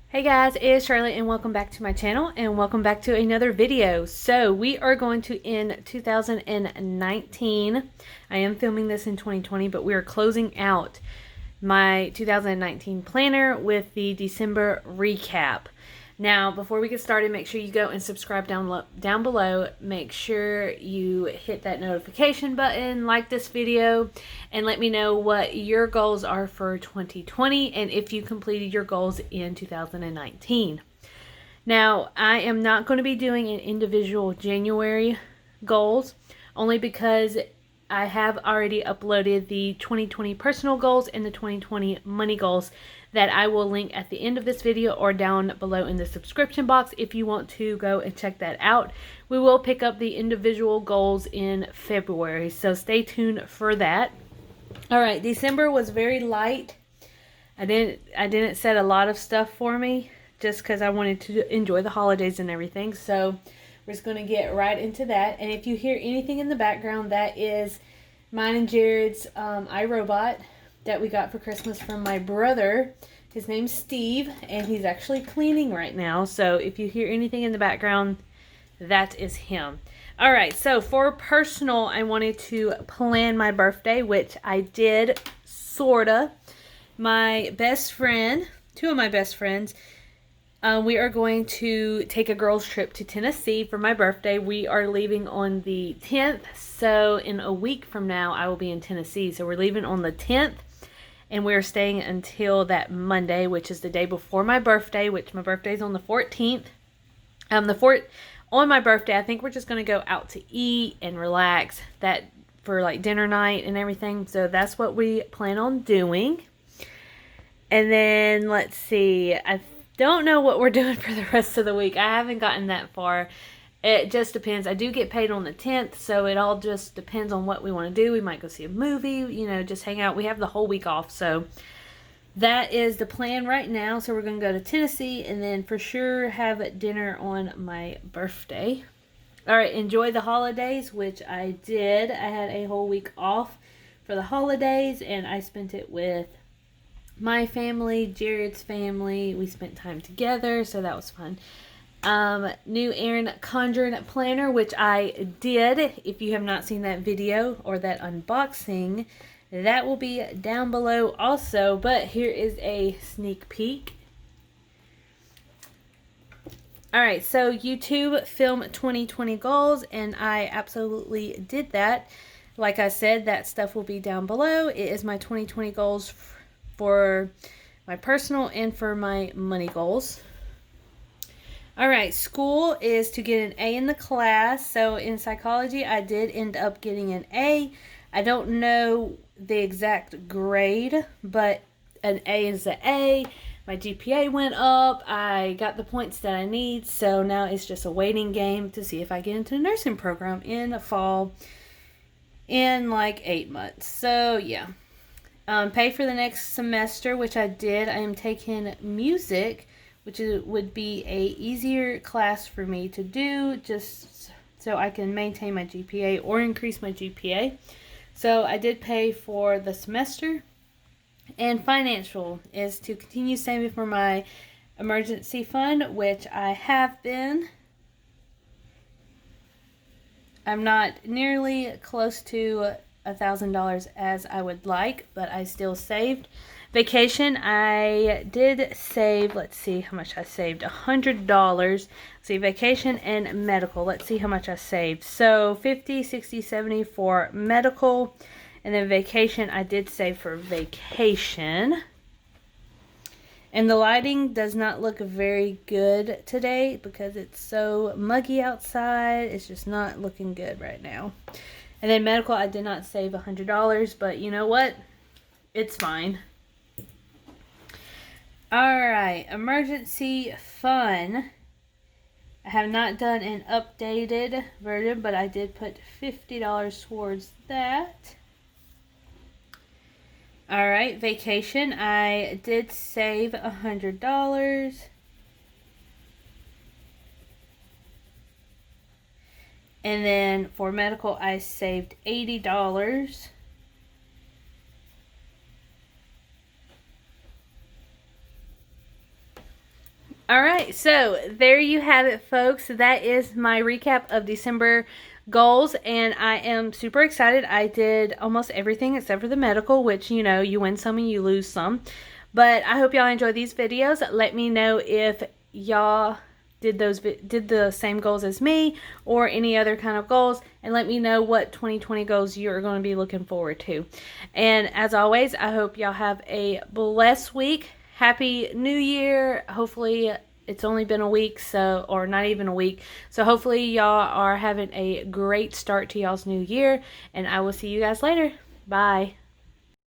Hey guys, it's Shirley and welcome back to my channel and welcome back to another video. So we are going to end 2019. I am filming this in 2020, but we are closing out my 2019 planner with the December recap. Now, before we get started, make sure you go and subscribe down below. Make sure you hit that notification button, like this video, and let me know what your goals are for 2020 and if you completed your goals in 2019. Now, I am not going to be doing an individual January goals, only because I have already uploaded the 2020 personal goals and the 2020 money goals that I will link at the end of this video or down below in the subscription box if you want to go and check that out. We will pick up the individual goals in February, so stay tuned for that. All right, December was very light. I didn't set a lot of stuff for me just because I wanted to enjoy the holidays and everything. So we're just going to get right into that. And if you hear anything in the background, that is mine and Jared's iRobot that we got for Christmas from my brother. His name's Steve, and he's actually cleaning right now. So if you hear anything in the background, that is him. All right, so for personal, I wanted to plan my birthday, which I did, sorta. My best friend, two of my best friends, we are going to take a girls trip to Tennessee for my birthday. We are leaving on the 10th, so in a week from now, I will be in Tennessee. So we're leaving on the 10th, and we're staying until that Monday, which is the day before my birthday, which my birthday is on the 14th. On my birthday, I think we're just going to go out to eat and relax for like dinner night and everything. So that's what we plan on doing. And then, let's see, I don't know what we're doing for the rest of the week. I haven't gotten that far. It just depends. I do get paid on the 10th, so it all just depends on what we want to do. We might go see a movie, just hang out. We have the whole week off, so that is the plan right now. So we're going to go to Tennessee and then for sure have dinner on my birthday. All right, enjoy the holidays, which I did. I had a whole week off for the holidays, and I spent it with my family, Jared's family. We spent time together, so that was fun. New Erin Condren planner, which I did. If you have not seen that video or that unboxing, that will be down below also. But here is a sneak peek. Alright, so YouTube film 2020 goals, and I absolutely did that. Like I said, that stuff will be down below. It is my 2020 goals for my personal and for my money goals. All right, school is to get an A in the class. So in psychology, I did end up getting an A. I don't know the exact grade, but an A is an A. My GPA went up. I got the points that I need. So now it's just a waiting game to see if I get into the nursing program in the fall in like 8 months. So yeah. Pay for the next semester, which I did. I am taking music, which would be a easier class for me to do, just so I can maintain my GPA or increase my GPA. So I did pay for the semester. And financial is to continue saving for my emergency fund, which I have been. I'm not nearly close to $1,000 as I would like, but I still saved. Vacation, I did save, let's see how much I saved, $100. See, vacation and medical, let's see how much I saved. So 50, 60, 70 for medical, and then vacation, I did save for vacation. And the lighting does not look very good today because it's so muggy outside. It's just not looking good right now. And then medical, I did not save $100, but you know what? It's fine. Alright, emergency fund. I have not done an updated version, but I did put $50 towards that. Alright, vacation. I did save $100. And then for medical, I saved $80. All right, so there you have it, folks. That is my recap of December goals, and I am super excited. I did almost everything except for the medical, which, you know, you win some and you lose some. But I hope y'all enjoy these videos. Let me know if y'all did the same goals as me or any other kind of goals, and let me know what 2020 goals you're going to be looking forward to. And as always, I hope y'all have a blessed week. Happy New Year. Hopefully it's only been a week, so, or not even a week, so hopefully y'all are having a great start to y'all's new year, and I will see you guys later. Bye.